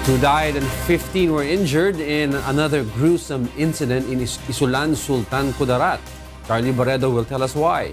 Two died and 15 were injured in another gruesome incident in Isulan, Sultan Kudarat. Charlie Barredo will tell us why.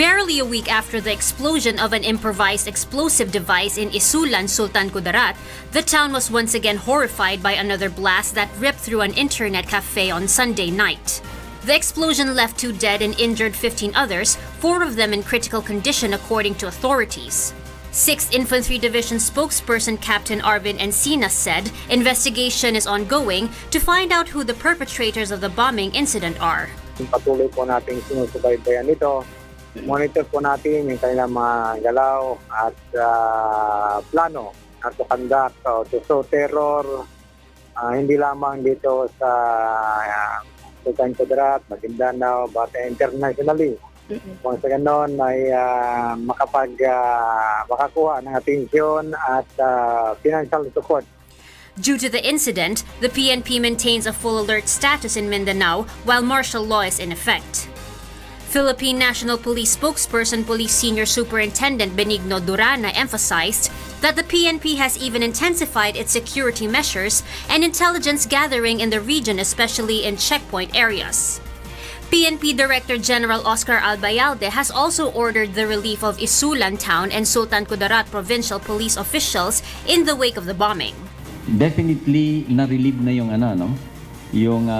Barely a week after the explosion of an improvised explosive device in Isulan, Sultan Kudarat, the town was once again horrified by another blast that ripped through an internet cafe on Sunday night. The explosion left 2 dead and injured 15 others, 4 of them in critical condition according to authorities. 6th Infantry Division spokesperson Captain Arvin Encina said investigation is ongoing to find out who the perpetrators of the bombing incident are. Patuloy po nating sinusubaybayan ito. Monitor po natin yung kanilang mga galaw at plano at to conduct to show terror hindi lamang dito sa Sultan Kudarat, Maguindanao, but internationally. Kung sa ganon ay makakuha ng atensyon at financial support. Due to the incident, the PNP maintains a full alert status in Mindanao while martial law is in effect. Philippine National Police spokesperson Police Senior Superintendent Benigno Durana emphasized that the PNP has even intensified its security measures and intelligence gathering in the region, especially in checkpoint areas. PNP Director General Oscar Albayalde has also ordered the relief of Isulan Town and Sultan Kudarat provincial police officials in the wake of the bombing. Definitely na-relieve na yung yung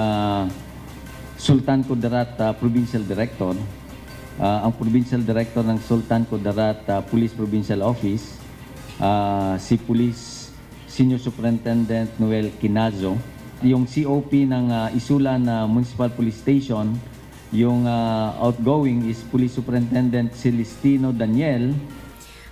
Sultan Kudarat Provincial Director, ang Provincial Director ng Sultan Kudarat Police Provincial Office, si Police Senior Superintendent Noel Quinazo, yung COP ng Isulan Municipal Police Station, yung outgoing is Police Superintendent Celestino Daniel.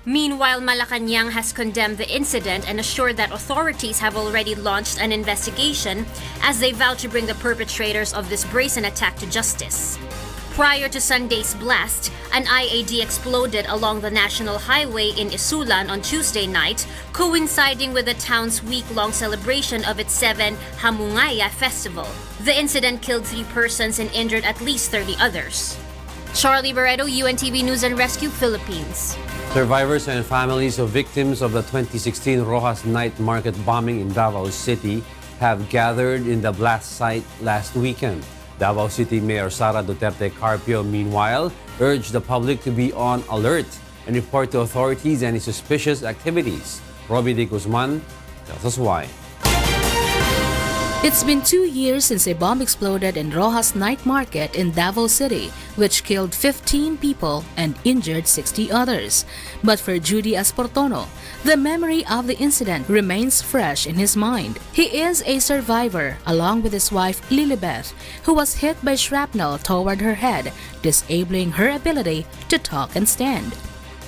Meanwhile, Malacanang has condemned the incident and assured that authorities have already launched an investigation as they vow to bring the perpetrators of this brazen attack to justice. Prior to Sunday's blast, an IAD exploded along the National Highway in Isulan on Tuesday night, coinciding with the town's week-long celebration of its 7 Hamungaya Festival. The incident killed 3 persons and injured at least 30 others. Charlie Barredo, UNTV News and Rescue, Philippines. Survivors and families of victims of the 2016 Rojas Night Market bombing in Davao City have gathered in the blast site last weekend. Davao City Mayor Sara Duterte Carpio, meanwhile, urged the public to be on alert and report to authorities any suspicious activities. Robbie De Guzman tells us why. It's been 2 years since a bomb exploded in Rojas Night Market in Davao City, which killed 15 people and injured 60 others. But for Judy Asportono, the memory of the incident remains fresh in his mind. He is a survivor, along with his wife Lilibeth, who was hit by shrapnel toward her head, disabling her ability to talk and stand.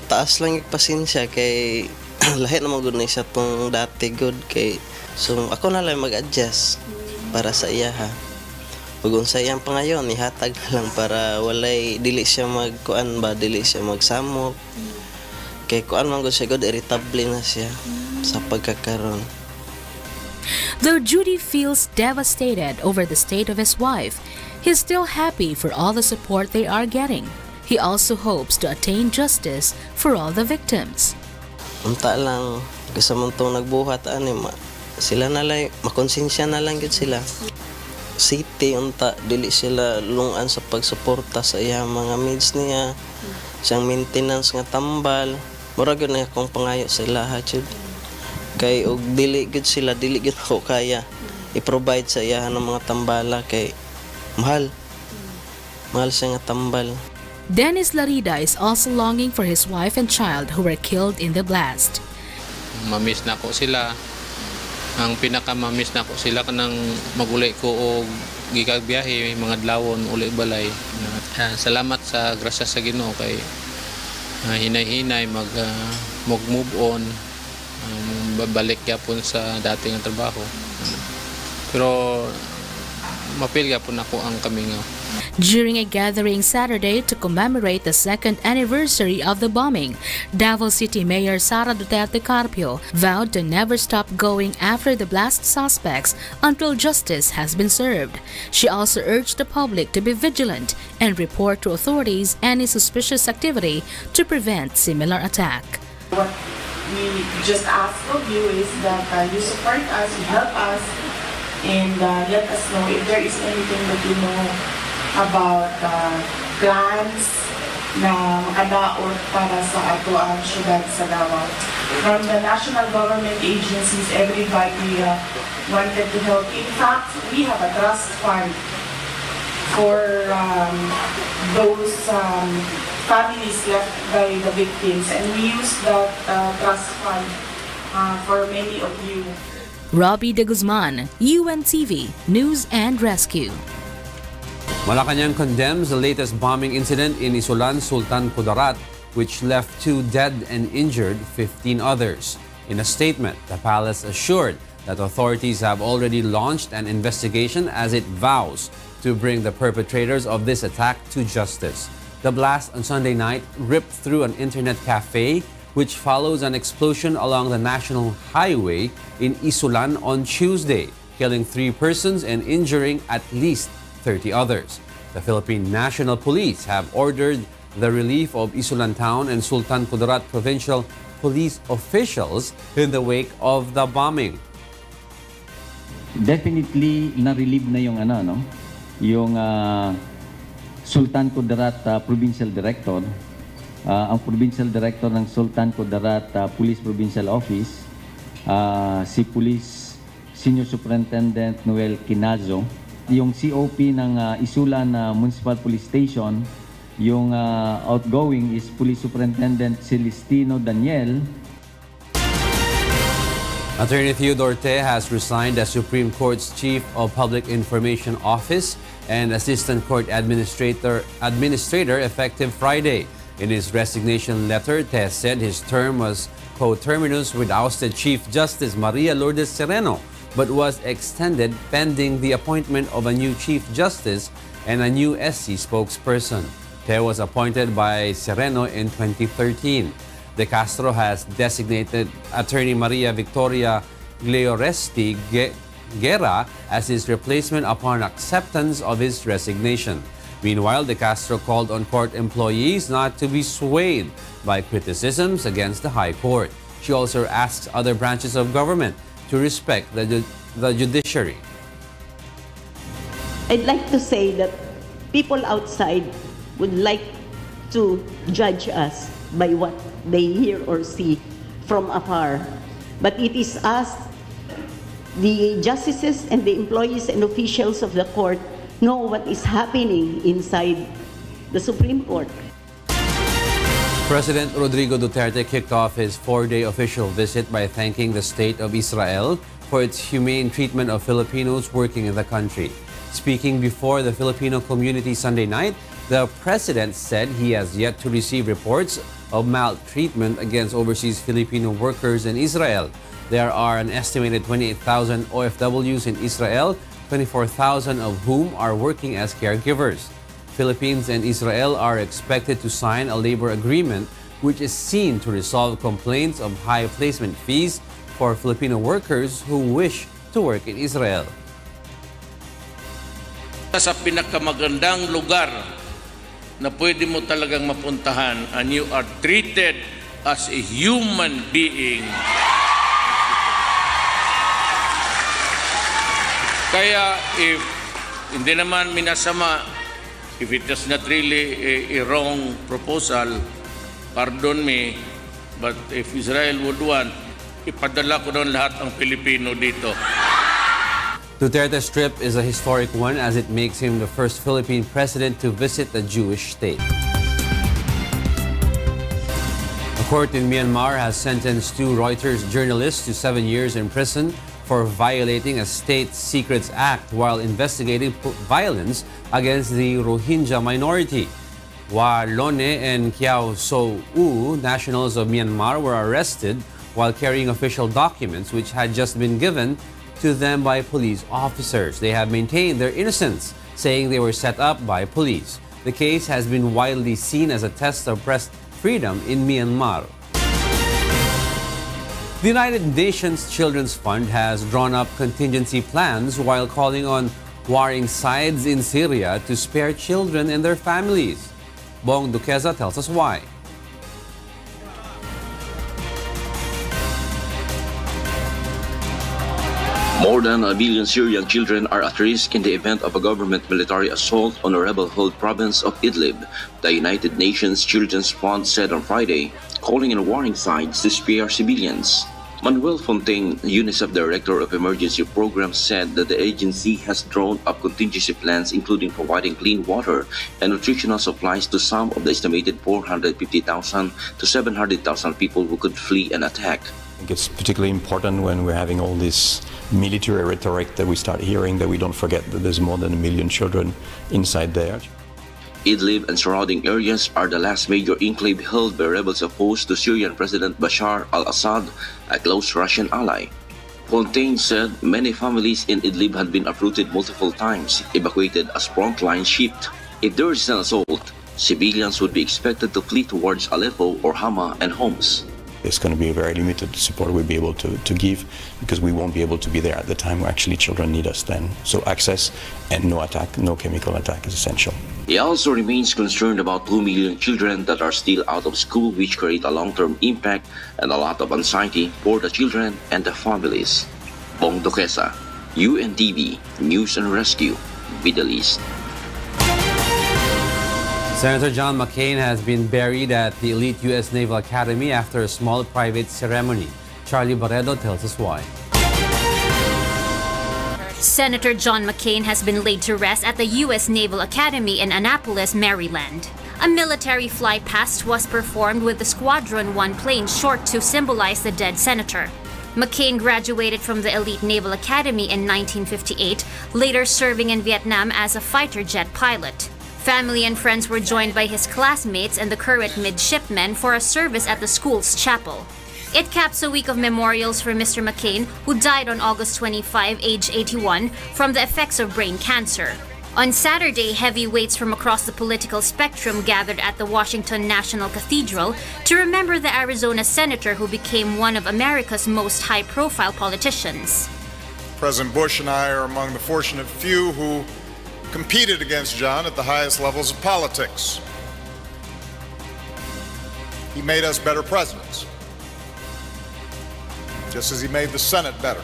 Taas lang yung pasensya kay lahat naman gud na siya pong dati good kay so ako na lang mag-adjust para sa iya ha. Ug unsa iyang pangayon ihatag lang para walay dili siya magkuan ba dili siya magsamok. Kay kuan man gud siya good irritable na siya sa pagkakaroon. Though Judy feels devastated over the state of his wife, he's still happy for all the support they are getting. He also hopes to attain justice for all the victims. Unta lang kasi man tong nagbuhat ani sila na lang makonsensya na lang gid sila. City unta dili sila lungan sa pagsuporta sa iya mga needs niya. Siyang maintenance nga tambal. Mura gyud na akong pangayo sa ilaha jud. Kay og dili gid sila dili gid ako kaya i-provide sa iya ng mga tambala kay mahal. Mahal siya nga tambal. Dennis Larida is also longing for his wife and child who were killed in the blast. Mamiss na ko sila. Ang pinaka-mamiss na ko sila kanang magulay ko og gigagbiyahe mga adlawon uli balay. Salamat sa grasya sa Ginoo kay hinay-hinay mag-move on, babalik gyapon sa dating trabaho. Pero mapil gyapon ako ang kamingaw. During a gathering Saturday to commemorate the 2nd anniversary of the bombing, Davao City Mayor Sara Duterte Carpio vowed to never stop going after the blast suspects until justice has been served. She also urged the public to be vigilant and report to authorities any suspicious activity to prevent similar attack. What we just ask of you is that you support us, you help us, and let us know if there is anything that you know about plans na makadaot para sa ato ang syudad sa Davao. From the national government agencies, everybody wanted to help. In fact, we have a trust fund for those families left by the victims, and we use that trust fund for many of you. Robbie de Guzman, UNTV News and Rescue. Malacanang condemns the latest bombing incident in Isulan, Sultan Kudarat, which left 2 dead and injured 15 others. In a statement, the palace assured that authorities have already launched an investigation as it vows to bring the perpetrators of this attack to justice. The blast on Sunday night ripped through an internet cafe, which follows an explosion along the national highway in Isulan on Tuesday, killing 3 persons and injuring at least 30 others. The Philippine National Police have ordered the relief of Isulan Town and Sultan Kudarat provincial police officials in the wake of the bombing. Definitely na-relieve na yung yung Sultan Kudarat Provincial Director, ang Provincial Director ng Sultan Kudarat Police Provincial Office, si Police Senior Superintendent Noel Quinazo, yung COP ng Isulan Municipal Police Station, yung outgoing is Police Superintendent Celestino Daniel. Attorney Duterte has resigned as Supreme Court's Chief of Public Information Office and Assistant Court Administrator effective Friday. In his resignation letter, Te said his term was coterminous with ousted Chief Justice Maria Lourdes Sereno, but was extended pending the appointment of a new Chief Justice and a new SC spokesperson. Te was appointed by Sereno in 2013. De Castro has designated Attorney Maria Victoria Gleoresti Guerra as his replacement upon acceptance of his resignation. Meanwhile, De Castro called on court employees not to be swayed by criticisms against the High Court. She also asks other branches of government to respect the judiciary. I'd like to say that people outside would like to judge us by what they hear or see from afar. But it is us, the justices and the employees and officials of the court, know what is happening inside the Supreme Court. President Rodrigo Duterte kicked off his 4-day official visit by thanking the State of Israel for its humane treatment of Filipinos working in the country. Speaking before the Filipino community Sunday night, the president said he has yet to receive reports of maltreatment against overseas Filipino workers in Israel. There are an estimated 28,000 OFWs in Israel, 24,000 of whom are working as caregivers. Philippines and Israel are expected to sign a labor agreement which is seen to resolve complaints of high placement fees for Filipino workers who wish to work in Israel. Sa pinakamagandang lugar na pwede mo talagang mapuntahan, and you are treated as a human being. Kaya if hindi naman minasama, if it is not really a wrong proposal, pardon me, but if Israel would want, ipadala ko doon lahat ng Pilipino dito. Duterte's trip is a historic one as it makes him the first Philippine president to visit a Jewish state. A court in Myanmar has sentenced 2 Reuters journalists to 7 years in prison for violating a state secrets act while investigating violence against the Rohingya minority. Wa Lone and Kiao So-u, nationals of Myanmar, were arrested while carrying official documents which had just been given to them by police officers. They have maintained their innocence, saying they were set up by police. The case has been widely seen as a test of press freedom in Myanmar. The United Nations Children's Fund has drawn up contingency plans while calling on warring sides in Syria to spare children and their families. Bong Duquesa tells us why. More than 1 billion Syrian children are at risk in the event of a government military assault on a rebel-held province of Idlib, the United Nations Children's Fund said on Friday, calling in warning signs to spare civilians. Manuel Fontaine, UNICEF Director of Emergency Programs, said that the agency has drawn up contingency plans including providing clean water and nutritional supplies to some of the estimated 450,000 to 700,000 people who could flee an attack. I think it's particularly important when we're having all this military rhetoric that we start hearing that we don't forget that there's more than 1 million children inside there. Idlib and surrounding areas are the last major enclave held by rebels opposed to Syrian President Bashar al-Assad, a close Russian ally. Fontaine said many families in Idlib had been uprooted multiple times, evacuated as frontline shipped. If there is an assault, civilians would be expected to flee towards Aleppo or Hama and Homs. There's going to be a very limited support we'll be able to give because we won't be able to be there at the time where actually children need us then. So access and no attack, no chemical attack is essential. He also remains concerned about 2 million children that are still out of school, which create a long-term impact and a lot of anxiety for the children and the families. Bong Duquesa, UNTV, News and Rescue, Middle East. Senator John McCain has been buried at the elite U.S. Naval Academy after a small private ceremony. Charlie Barredo tells us why. Senator John McCain has been laid to rest at the U.S. Naval Academy in Annapolis, Maryland. A military fly past was performed with the Squadron 1 plane short to symbolize the dead senator. McCain graduated from the elite Naval Academy in 1958, later serving in Vietnam as a fighter jet pilot. Family and friends were joined by his classmates and the current midshipmen for a service at the school's chapel. It caps a week of memorials for Mr. McCain, who died on August 25, age 81, from the effects of brain cancer. On Saturday, heavyweights from across the political spectrum gathered at the Washington National Cathedral to remember the Arizona senator who became one of America's most high-profile politicians. President Bush and I are among the fortunate few who competed against John at the highest levels of politics. He made us better presidents, just as he made the Senate better,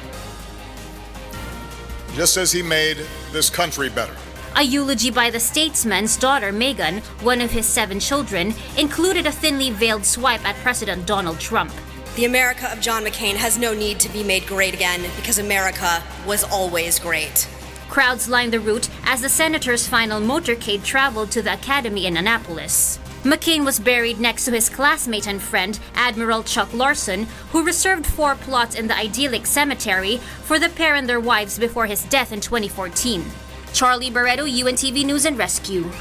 just as he made this country better. A eulogy by the statesman's daughter, Meghan, one of his 7 children, included a thinly veiled swipe at President Donald Trump. The America of John McCain has no need to be made great again because America was always great. Crowds lined the route as the senator's final motorcade traveled to the academy in Annapolis. McCain was buried next to his classmate and friend, Admiral Chuck Larson, who reserved 4 plots in the idyllic cemetery for the pair and their wives before his death in 2014. Charlie Barredo, UNTV News and Rescue.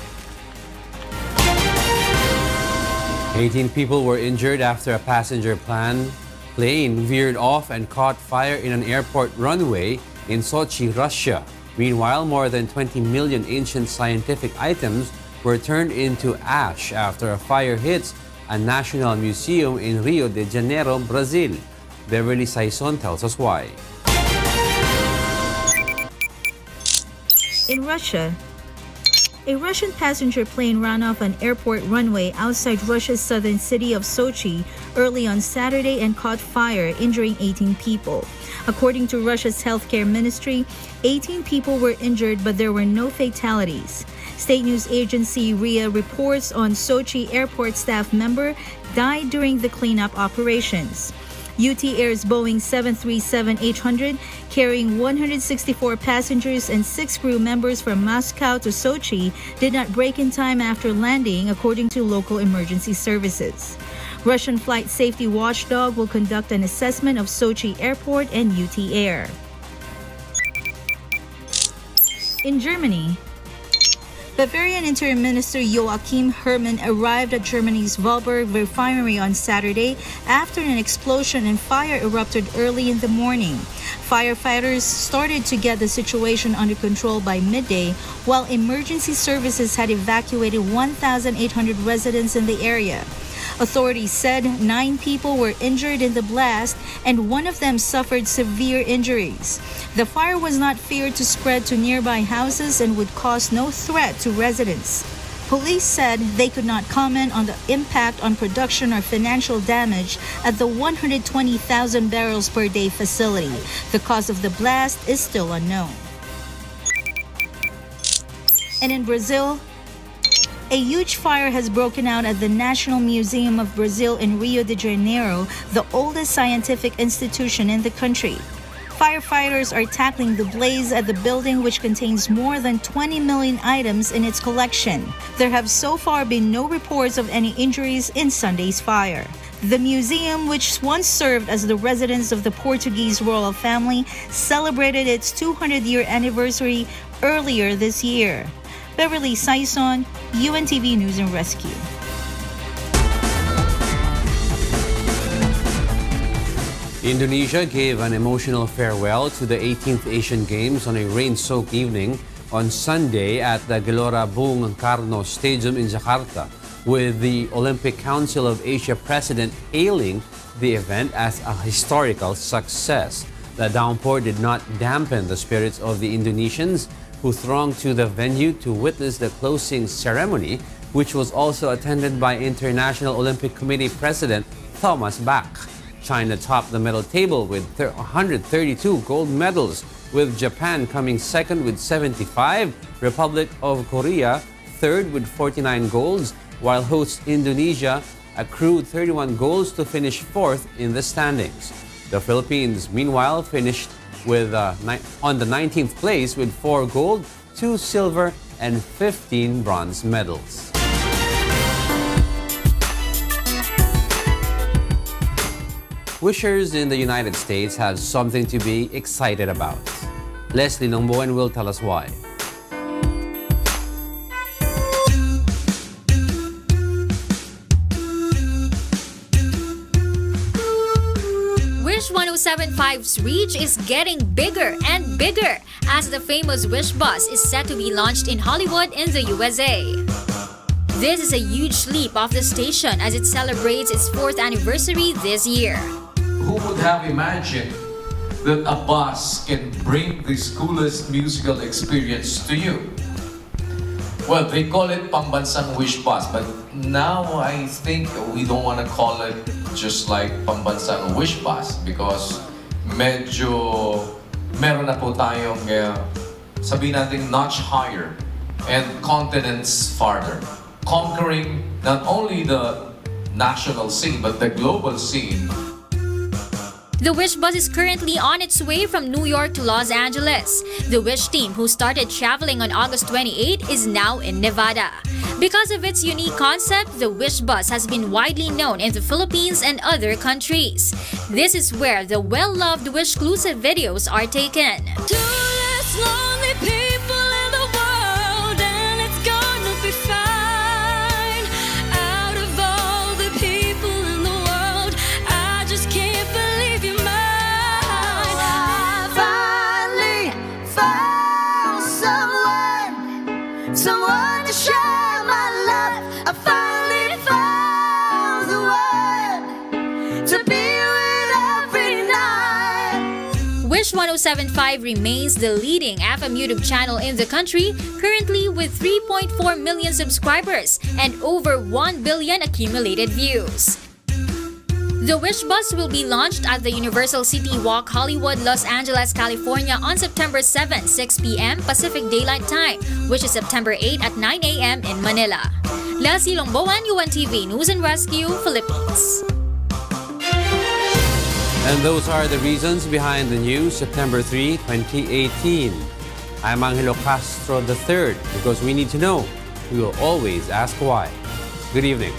18 people were injured after a passenger plane veered off and caught fire in an airport runway in Sochi, Russia. Meanwhile, more than 20 million ancient scientific items were turned into ash after a fire hits a national museum in Rio de Janeiro, Brazil. Beverly Saison tells us why. In Russia, a Russian passenger plane ran off an airport runway outside Russia's southern city of Sochi early on Saturday and caught fire, injuring 18 people. According to Russia's healthcare ministry, 18 people were injured, but there were no fatalities. State news agency RIA reports on Sochi airport staff member died during the cleanup operations. UT Air's Boeing 737-800, carrying 164 passengers and 6 crew members from Moscow to Sochi, did not break in time after landing, according to local emergency services. Russian flight safety watchdog will conduct an assessment of Sochi Airport and UT Air. In Germany, Bavarian Interim Minister Joachim Herrmann arrived at Germany's Walburg refinery on Saturday after an explosion and fire erupted early in the morning. Firefighters started to get the situation under control by midday, while emergency services had evacuated 1,800 residents in the area. Authorities said 9 people were injured in the blast and one of them suffered severe injuries. The fire was not feared to spread to nearby houses and would cause no threat to residents. Police said they could not comment on the impact on production or financial damage at the 120,000 barrels per day facility. The cause of the blast is still unknown. And in Brazil, a huge fire has broken out at the National Museum of Brazil in Rio de Janeiro, the oldest scientific institution in the country. Firefighters are tackling the blaze at the building, which contains more than 20 million items in its collection. There have so far been no reports of any injuries in Sunday's fire. The museum, which once served as the residence of the Portuguese royal family, celebrated its 200-year anniversary earlier this year. Beverly Saison, UNTV News and Rescue. Indonesia gave an emotional farewell to the 18th Asian Games on a rain-soaked evening on Sunday at the Gelora Bung Karno Stadium in Jakarta, with the Olympic Council of Asia president hailing the event as a historical success. The downpour did not dampen the spirits of the Indonesians, who thronged to the venue to witness the closing ceremony, which was also attended by International Olympic Committee President Thomas Bach. China topped the medal table with 132 gold medals, with Japan coming second with 75, Republic of Korea third with 49 golds, while host Indonesia accrued 31 golds to finish fourth in the standings. The Philippines, meanwhile, finished with on the 19th place with 4 gold, 2 silver, and 15 bronze medals. Wishers in the United States have something to be excited about. Leslie Nongboen will tell us why. Wish 1075's reach is getting bigger and bigger as the famous Wish bus is set to be launched in Hollywood in the USA. This is a huge leap of the station as it celebrates its 4th anniversary this year. Who would have imagined that a bus can bring the coolest musical experience to you? Well, they call it Pambansang Wish Bus, but now I think we don't want to call it just like Pambansang Wish Bus because medyo meron na po tayong sabihin natin notch higher and continents farther, conquering not only the national scene but the global scene. The Wish bus is currently on its way from New York to Los Angeles. The Wish team, who started traveling on August 28, is now in Nevada. Because of its unique concept, the Wish bus has been widely known in the Philippines and other countries. This is where the well-loved Wish-exclusive videos are taken. Someone to share my love. I finally found the one to be with every night. Wish 1075 remains the leading FM YouTube channel in the country, currently with 3.4 million subscribers and over 1 billion accumulated views. The Wish bus will be launched at the Universal City Walk, Hollywood, Los Angeles, California on September 7, 6 p.m. Pacific Daylight Time, which is September 8 at 9 a.m. in Manila. Leslie Longboan, UNTV News and Rescue, Philippines. And those are the reasons behind the news, September 3, 2018. I'm Angelo Castro III. Because we need to know, we will always ask why. Good evening.